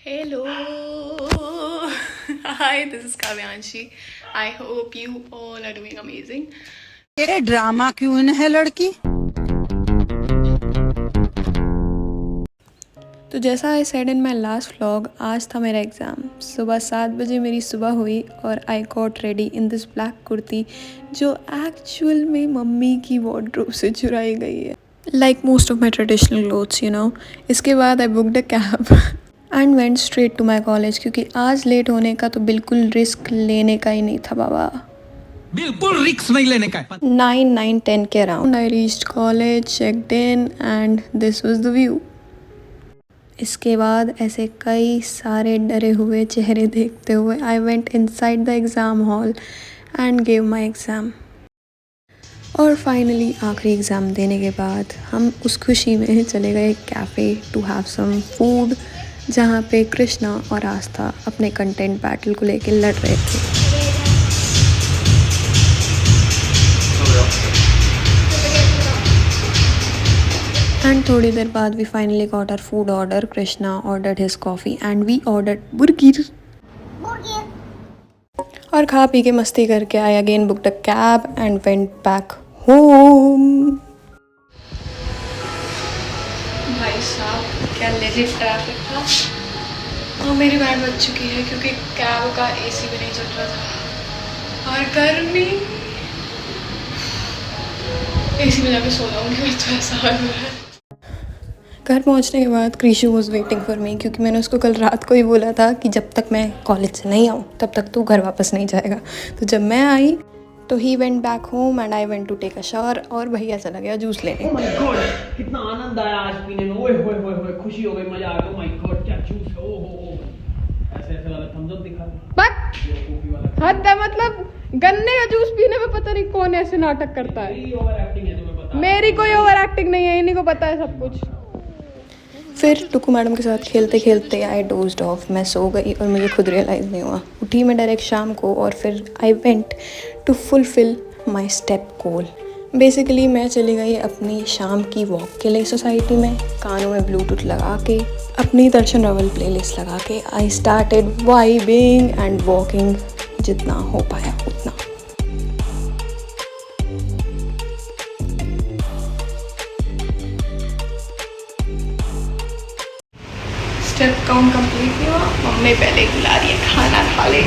Hello. Hi, this is Kavyanshi. I hope you all are doing amazing. ये drama queen है लड़की। तो जैसा I said in my last vlog, आज था मेरा एग्ज़ाम। सुबह 7 बजे मेरी सुबह हुई और I got ready in this black kurti जो एक्चुअल में मम्मी की वार्डरोब से चुराई गई है। Like most of my traditional clothes, you know. इसके बाद I booked a cab and went straight to my college, क्योंकि आज लेट होने का तो बिल्कुल रिस्क लेने का ही नहीं था बाबा। बिल्कुल रिस्क नहीं लेने का। 9, 9, 10 के around I reached college, checked in and this was the view. इसके बाद ऐसे कई सारे डरे हुए चेहरे देखते हुए I went inside the exam hall and gave my exam. और फाइनली आखिरी एग्ज़ाम देने के बाद हम उस खुशी में चले गए cafe to have some food, जहाँ पे कृष्णा और आस्था अपने कंटेंट बैटल को लेकर लड़ रहे थे। एंड थोड़ी देर बाद we finally got our food order. Krishna ordered his coffee and we ordered burger. और खा पी के मस्ती करके I again booked a cab and went back home. भाई साहब क्या लेजिट ट्रैफिक था। और मेरी बैंड बज चुकी है क्योंकि कैब का एसी भी नहीं चल रहा था और गर्मी। एसी में जाके सो जाऊंगी, मैं तो ऐसा हाल हो रहा है। घर पहुंचने के बाद Krishu was waiting for me, क्योंकि मैंने उसको कल रात को ही बोला था कि जब तक मैं कॉलेज से नहीं आऊँ तब तक तू घर वापस नहीं जाएगा। तो जब मैं आई तो he went back home and I went to take a shower और भैया चला गया जूस लेने। Oh my God, कितना आनंद आया आज पीने में। ओए होए होए होए, खुशी हो गई, मजा आ गया। Oh my God, क्या जूस है। ओहो, ऐसे ऐसे वाला थम्स अप दिखा दे। कॉफी वाला हद है, मतलब गन्ने का जूस पीने में पता नहीं कौन ऐसे नाटक करता है। मेरी ओवर एक्टिंग है, तुम्हें पता है। मेरी कोई ओवर एक्टिंग नहीं है, इन्हीं को पता है सब कुछ। फिर टुकू मैडम के साथ खेलते खेलते आई डोज्ड ऑफ। मैं सो गई और मुझे खुद रियलाइज़ नहीं हुआ। उठी मैं डायरेक्ट शाम को और फिर I went to fulfil my step goal. Basically मैं चली गई अपनी शाम की वॉक के लिए सोसाइटी में, कानों में ब्लूटूथ लगा के, अपनी दर्शन रवल प्लेलिस्ट लगा के I started vibing and walking, जितना हो पाया उतना। स्टेप काउंट कंप्लीट नहीं हुआ, मम्मी पहले बुला रही है खाना खा ले।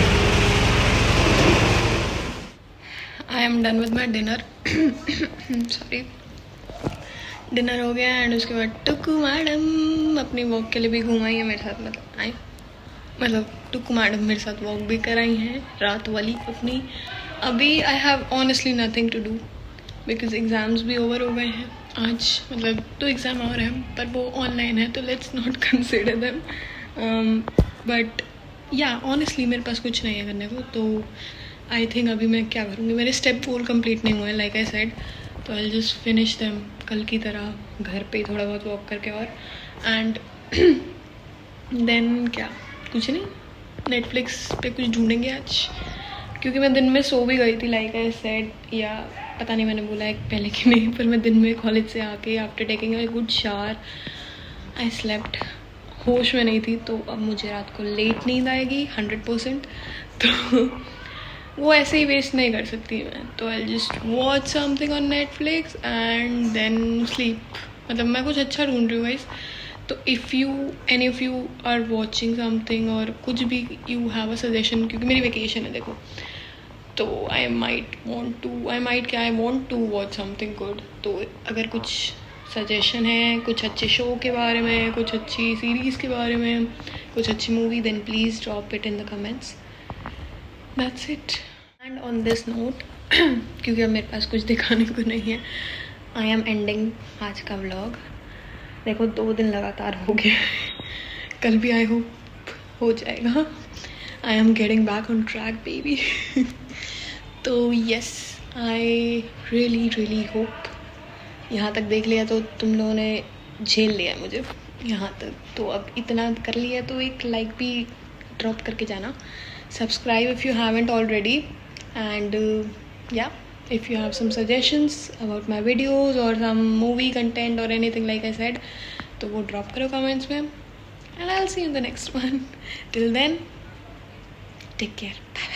I am done with my dinner. Sorry, dinner हो गया एंड उसके बाद टुकू मैडम अपनी वॉक के लिए भी घुमाई है मेरे साथ। मतलब टुकू मैडम मेरे साथ वॉक भी कराई हैं रात वाली अपनी। अभी I have honestly nothing to do because exams भी ओवर हो गए हैं आज। मतलब 2 एग्ज़ाम और हैं पर वो ऑनलाइन है तो let's not consider them. But या ऑनेस्टली मेरे पास कुछ नहीं है करने को, तो आई थिंक अभी मैं क्या करूँगी। मेरे स्टेप 4 कंप्लीट नहीं हुए लाइक आई सेड, तो आई जस्ट फिनिश देम कल की तरह घर पे थोड़ा बहुत वॉक करके। और एंड देन क्या, कुछ नहीं, नेटफ्लिक्स पे कुछ ढूंढेंगे आज, क्योंकि मैं दिन में सो भी गई थी लाइक आई सेड, या पता नहीं मैंने बोला है पहले कि नहीं, पर मैं दिन में कॉलेज से आके after taking a good shower I slept, होश में नहीं थी। तो अब मुझे रात को लेट नींद आएगी 100%, तो वो ऐसे ही वेस्ट नहीं कर सकती मैं। तो I just watch something on Netflix and then sleep. मतलब मैं कुछ अच्छा ढूंढ रही हूँ गाइस, तो if you any of you are watching something और कुछ भी यू हैव अ सजेशन, क्योंकि मेरी वेकेशन है देखो, तो I want to watch something good. तो अगर कुछ सजेशन है कुछ अच्छे शो के बारे में, कुछ अच्छी सीरीज़ के बारे में, कुछ अच्छी movie, then please drop it in the comments. That's it. And on this note, क्योंकि अब मेरे पास कुछ दिखाने को नहीं है, आई एम एंडिंग आज का व्लॉग। देखो 2 दिन लगातार हो गए, कल भी आई होप हो जाएगा। I am getting back on track baby. तो यस, आई रियली होप यहाँ तक देख लिया तो तुम लोगों ने झेल लिया मुझे यहाँ तक। तो अब इतना कर लिया तो एक लाइक भी ड्रॉप करके जाना, subscribe if you haven't already, and या if you have some suggestions about my videos or some movie content or anything like I said, तो वो ड्रॉप करो कमेंट्स में। and I'll see you in the next one. Till then, take care. Bye bye.